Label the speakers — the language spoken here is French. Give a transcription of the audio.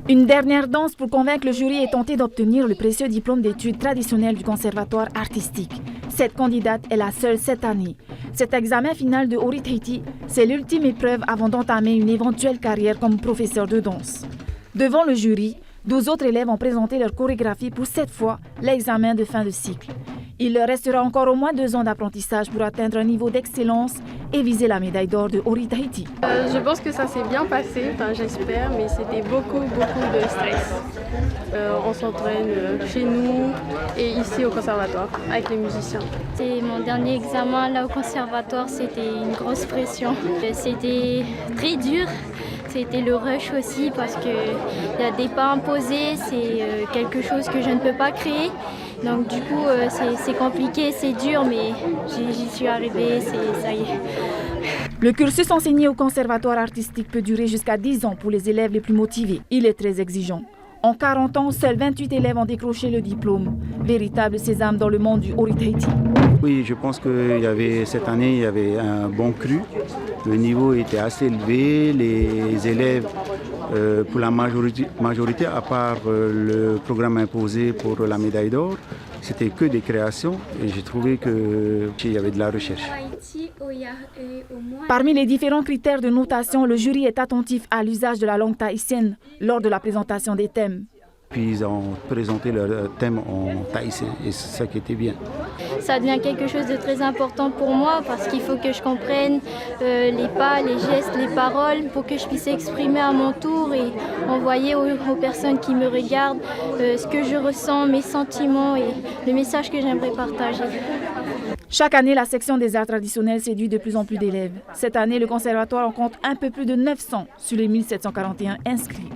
Speaker 1: Une dernière danse pour convaincre le jury et tenter d'obtenir le précieux diplôme d'études traditionnelles du conservatoire artistique. Cette candidate est la seule cette année. Cet examen final de Ori Tahiti, c'est l'ultime épreuve avant d'entamer une éventuelle carrière comme professeur de danse. Devant le jury, 12 autres élèves ont présenté leur chorégraphie pour cette fois l'examen de fin de cycle. Il leur restera encore au moins 2 ans d'apprentissage pour atteindre un niveau d'excellence et viser la médaille d'or de Ori Tahiti.
Speaker 2: Je pense que ça s'est bien passé, j'espère, mais c'était beaucoup de stress. On s'entraîne chez nous et ici au conservatoire avec les musiciens.
Speaker 3: C'est mon dernier examen là au conservatoire, c'était une grosse pression. C'était très dur. C'était le rush aussi parce qu'il y a des pas imposés, c'est quelque chose que je ne peux pas créer. Donc du coup c'est compliqué, c'est dur, mais j'y suis arrivée, ça y est.
Speaker 1: Le cursus enseigné au conservatoire artistique peut durer jusqu'à 10 ans pour les élèves les plus motivés. Il est très exigeant. En 40 ans, seuls 28 élèves ont décroché le diplôme. Véritable sésame dans le monde du Ori Tahiti.
Speaker 4: Oui, je pense que cette année, il y avait un bon cru. Le niveau était assez élevé. Les élèves, pour la majorité, à part le programme imposé pour la médaille d'or, c'était que des créations et j'ai trouvé qu'il y avait de la recherche.
Speaker 1: Parmi les différents critères de notation, le jury est attentif à l'usage de la langue tahitienne lors de la présentation des thèmes.
Speaker 4: Puis ils ont présenté leur thème en tahitien et c'est ça qui était bien.
Speaker 3: Ça devient quelque chose de très important pour moi parce qu'il faut que je comprenne les pas, les gestes, les paroles pour que je puisse exprimer à mon tour et envoyer aux personnes qui me regardent ce que je ressens, mes sentiments et le message que j'aimerais partager.
Speaker 1: Chaque année, la section des arts traditionnels séduit de plus en plus d'élèves. Cette année, le conservatoire en compte un peu plus de 900 sur les 1741 inscrits.